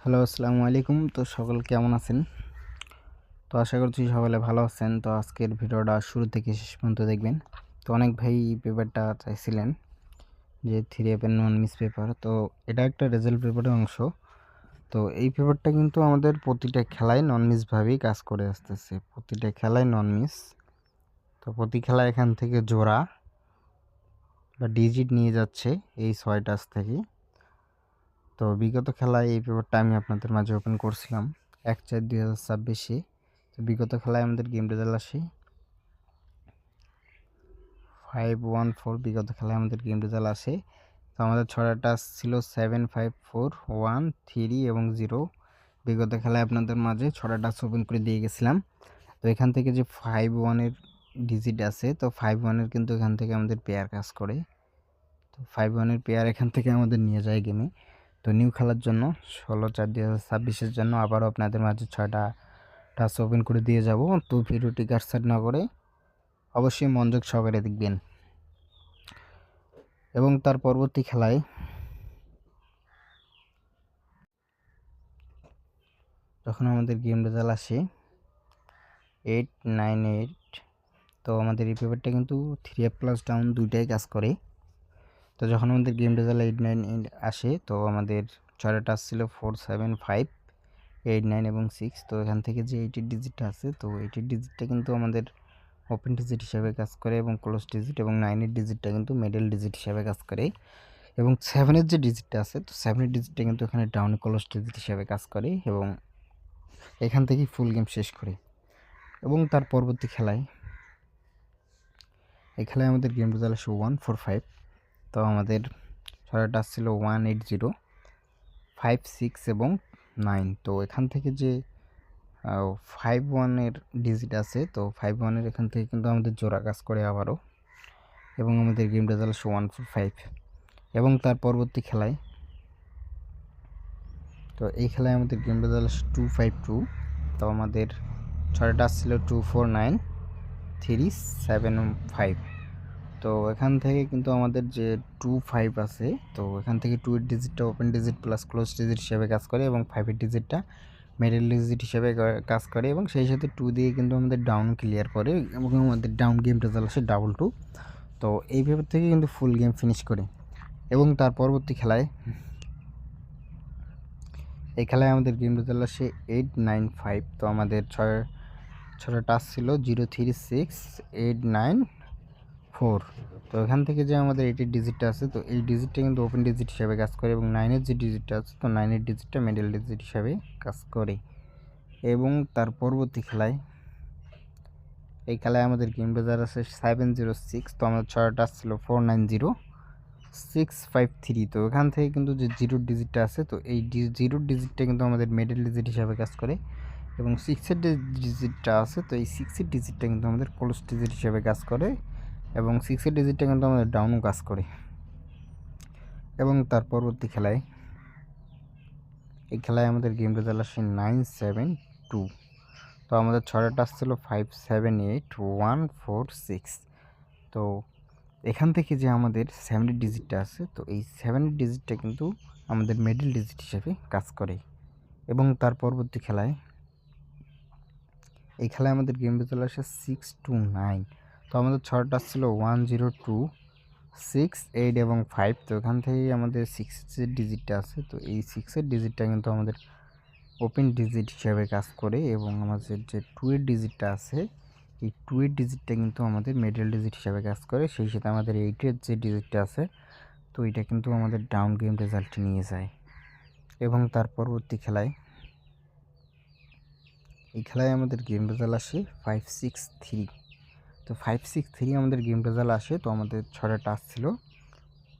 Hello, আসসালামু আলাইকুম। তো সকলে কেমন আছেন? তো আশা করছি সকলে ভালো আছেন। তো আজকের ভিডিওটা শুরু থেকে শেষ পর্যন্ত দেখবেন। তো অনেক ভাই এই পেপারটা চাইছিলেন যে 3F এর নন মিস পেপার। তো এটা একটা রেজাল্ট পেপারের অংশ। তো এই পেপারটা কিন্তু আমাদের প্রতিটা খেলায় নন মিস ভাবেই কাজ করে আসতেছে। প্রতিটা খেলায় নন মিস। তো প্রতি খেলায় এখান থেকে জোড়া বা ডিজিট নিয়ে যাচ্ছে এই 6 টাচ থেকে। তো বিগত খেলায় এই পেপারটা আমি আপনাদের মাঝে ওপেন করছিলাম 1/4/2026-এ। তো বিগত খেলায় আমাদের গেম রেজাল্ট আসে 514। বিগত খেলায় আমাদের গেম রেজাল্ট আসে। তো আমাদের 6টা টাচ ছিল 7, 5, 4, 1, 3 এবং 0। বিগত খেলায় আপনাদের মাঝে 6টা টাচ ওপেন করে দিয়ে গেছিলাম। তো এখান থেকে যে 5-1-এর ডিজিট আছে, তো 5-1-এর কিন্তু এখান থেকে আমাদের পেয়ার কাজ করে। তো 5-1-এর পেয়ার এখান থেকে আমাদের নিয়ে যায় গেমে। তো নিউ খেলার জন্য 16/4/2026-এর জন্য আবারও আপনাদের মাঝে 6টা টাচ ওপেন করে দিয়ে যাব। তো ভিডিওটি কাটছাট না করে অবশ্যই মনোযোগ সহকারে দেখবেন। এবং তার পরবর্তী খেলায় যখন আমাদের গেম রেজাল্ট আসে 898, তো আমাদের এই পেপারটা কিন্তু 3F প্লাস ডাউন দুইটাই কাজ করে। তো যখন আমাদের গেম রেজাল্ট 898 আসে, তো আমাদের 6টা টাচ ছিল 4, 7, 5, 8, 9 এবং 6। তো এখান থেকে যে 8-এর ডিজিটটা আছে, তো 8-এর ডিজিটটা কিন্তু আমাদের ওপেন ডিজিট হিসাবে কাজ করে এবং ক্লোজ ডিজিট, এবং 9-এর ডিজিটটা কিন্তু মিডল ডিজিট হিসাবে কাজ করে। এবং 7-এর যে ডিজিটটা আছে, তো 7-এর ডিজিটটা কিন্তু এখানে ডাউন ক্লোজ ডিজিট হিসাবে কাজ করে এবং এখান থেকেই ফুল গেম শেষ করে। এবং তার পরবর্তী খেলায় এই খেলায় আমাদের গেম রেজাল্ট আসে 145। তো আমাদের 6টা টাচ ছিল 180, 5, 6 এবং 9। তো এখান থেকে যে 5-1-এর ডিজিট আছে, তো 5-1-এর এখান থেকে কিন্তু আমাদের জোড়া কাজ করে আবারও, এবং আমাদের গেম রেজাল্ট আসে 145। এবং তার পরবর্তী খেলায়, তো এই খেলায় আমাদের গেম রেজাল্ট আসে 252। তো আমাদের 6টা টাচ ছিল 249, 3, 7, 5। তো এখান থেকে কিন্তু আমাদের যে 25 আছে, তো এখান থেকে 2-এর ডিজিটটা open digit plus close digit হিসেবে কাজ করে এবং 5-এর ডিজিটটা মিডল ডিজিট হিসেবে কাজ করে, এবং সেই সাথে 2 দিয়ে কিন্তু আমাদের ডাউন ক্লিয়ার করে এবং আমাদের ডাউন গেম রেজাল্ট আসে 222। তো এই পেপার থেকে কিন্তু ফুল গেম ফিনিশ করে। এবং তার পরবর্তী খেলায় এই খেলায় আমাদের গেম রেজাল্ট আসে 895। তো আমাদের 6টা টাচ ছিল 036, 894। তো এখান থেকে যে আমাদের 8-এর ডিজিটটা আছে, তো এই ডিজিটটা কিন্তু ওপেন ডিজিট হিসাবে কাজ করে, এবং 9-এর যে ডিজিটটা আছে, তো 9-এর ডিজিটটা মিডল ডিজিট হিসাবে কাজ করে। এবং তার পরবর্তী খেলায় এই খেলায় আমাদের গেম রেজাল্ট আছে 706। তো আমাদের 6টা টাচ ছিল 490, 653। তো এখান থেকে কিন্তু যে 0-এর ডিজিটটা আছে, তো এই 0-এর ডিজিটটা কিন্তু আমাদের মিডল ডিজিট হিসাবে কাজ করে, এবং 6-এর যে ডিজিটটা আছে, তো এই 6-এর ডিজিটটা কিন্তু আমাদের ক্লোজ ডিজিট হিসাবে কাজ করে, এবং 6-এর ডিজিটটা কিন্তু আমাদের ডাউনও কাজ করে। এবং তার পরবর্তী খেলায় এই খেলায় আমাদের গেম রেজাল্ট আসে 972। তো আমাদের 6টা টাচ ছিল 578, 146। তো এখান থেকে যে আমাদের 7-এর ডিজিটটা আছে, তো এই 7-এর ডিজিটটা কিন্তু আমাদের মিডল ডিজিট হিসেবে কাজ করে। এবং তার পরবর্তী খেলায় এই খেলায় আমাদের গেম রেজাল্ট আসে 629। তো আমাদের 6টা টাচ ছিল 102, 6, 8 এবং 5। তো এখান থেকেই আমাদের 6-এর ডিজিটটা আছে, তো এই 6-এর ডিজিটটা কিন্তু আমাদের ওপেন ডিজিট হিসাবে কাজ করে, এবং আমাদের যে 2-এর ডিজিটটা আছে, এই 2-এর ডিজিটটা কিন্তু আমাদের মিডল ডিজিট হিসাবে কাজ করে। সেই সাথে আমাদের 8-এর যে ডিজিটটা আছে, তো এটা কিন্তু আমাদের ডাউন গেম রেজাল্ট নিয়ে যায়। এবং তার পরবর্তী খেলায় এই খেলায় আমাদের গেম রেজাল্ট আসে 563। তো 563 আমাদের গেম রেজাল্ট আসে। তো আমাদের 6টা টাচ ছিল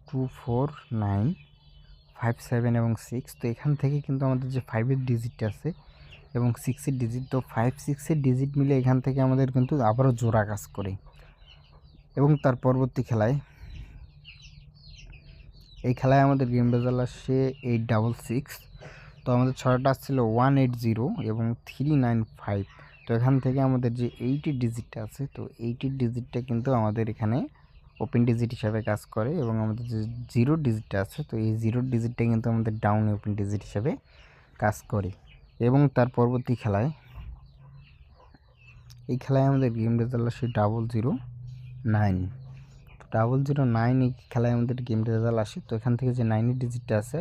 249, 5, 7 এবং 6। তো এখান থেকে কিন্তু আমাদের যে 5-এর ডিজিটটা আছে এবং 6-এর ডিজিট, তো 5, 6-এর ডিজিট মিলে এখান থেকে আমাদের কিন্তু আবারও জোড়া কাজ করে। এবং তার পরবর্তী খেলায় এই খেলায় আমাদের গেম রেজাল্ট আসে 866। তো আমাদের 6টা টাচ ছিল 180 এবং 395। তো এখান থেকে আমাদের যে 8-এর ডিজিটটা আছে, তো 8-এর ডিজিটটা কিন্তু আমাদের এখানে ওপেন ডিজিট হিসাবে কাজ করে, এবং আমাদের যে 0-এর ডিজিটটা আছে, তো এই 0-এর ডিজিটটা কিন্তু আমাদের ডাউন ওপেন ডিজিট হিসাবে কাজ করে। এবং তার পরবর্তী খেলায় এই খেলায় আমাদের গেম রেজাল্ট আসে 009। 009 এই খেলায় আমাদের গেম রেজাল্ট আসে। তো এখান থেকে যে 9 ডিজিটটা আছে,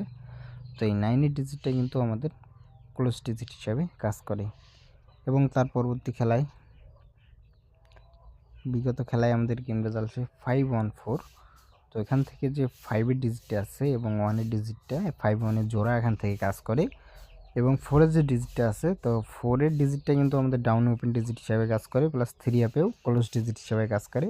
তো এই 9 ডিজিটটা কিন্তু আমাদের ক্লোজ ডিজিট হিসাবে কাজ করে। এবং তার পরবর্তী খেলায় বিগত খেলায় আমাদের গেম রেজাল্ট আসে 514। তো এখান থেকে যে 5 ডিজিটটা আছে এবং 1 ডিজিটটা 5-1 জোড়া এখান থেকে কাজ করে। এবং 4 যে ডিজিটটা আছে, তো 4 ডিজিটটা কিন্তু আমাদের ডাউন ওপেন ডিজিট হিসাবে কাজ করে, প্লাস 3 অ্যাপেও ক্লোজ ডিজিট হিসাবে কাজ করে।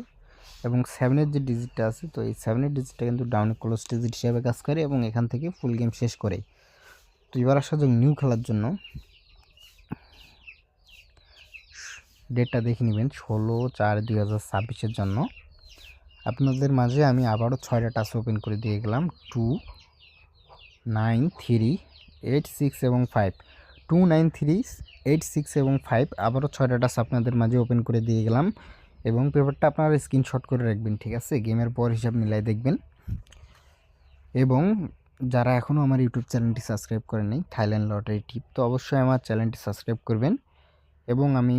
এবং 7 যে ডিজিটটা আছে, তো এই 7 ডিজিটটা কিন্তু ডাউনে ক্লোজ ডিজিট হিসাবে কাজ করে এবং এখান থেকে ফুল গেম শেষ করে। তো এবার আসা যাক নিউ খেলার জন্য। ডেটটা দেখে নেবেন 16/4/2026 জন্য। আপনাদের মাঝে আমি আবারও 6টা টাচ ওপেন করে দিয়ে গেলাম, 2, 9, 3, 8, 6 এবং 5। 2, 9, 3, 8, 6 এবং 5 আবারও 6টা টাচ আপনাদের মাঝে ওপেন করে দিয়ে গেলাম। এবং পেপারটা আপনারা স্ক্রিনশট করে রাখবেন, ঠিক আছে? গেমের পর হিসাব মিলাই দেখবেন। এবং যারা এখনও আমার ইউটিউব চ্যানেলটি সাবস্ক্রাইব করেন নাই, থাইল্যান্ড লটারি টিপ, তো অবশ্যই আমার চ্যানেলটি সাবস্ক্রাইব করবেন। এবং আমি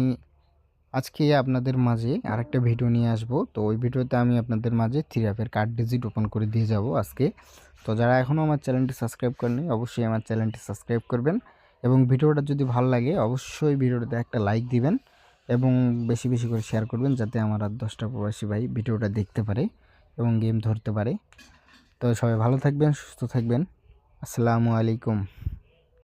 আজকে আপনাদের মাঝে আরেকটা ভিডিও নিয়ে আসব। তো ওই ভিডিওতে আমি আপনাদের মাঝে 3 অ্যাপের কার্ড ডিজিট ওপেন করে দিয়ে যাব আজকে। তো যারা এখনও আমার চ্যানেলটি সাবস্ক্রাইব করেনি, অবশ্যই আমার চ্যানেলটি সাবস্ক্রাইব করবেন। এবং ভিডিওটা যদি ভালো লাগে অবশ্যই ভিডিওটাতে একটা লাইক দিবেন এবং বেশি বেশি করে শেয়ার করবেন, যাতে আমার আর 10টা প্রবাসী ভাই ভিডিওটা দেখতে পারে এবং গেম ধরতে পারে। তো সবাই ভালো থাকবেন, সুস্থ থাকবেন। আসসালামু আলাইকুম।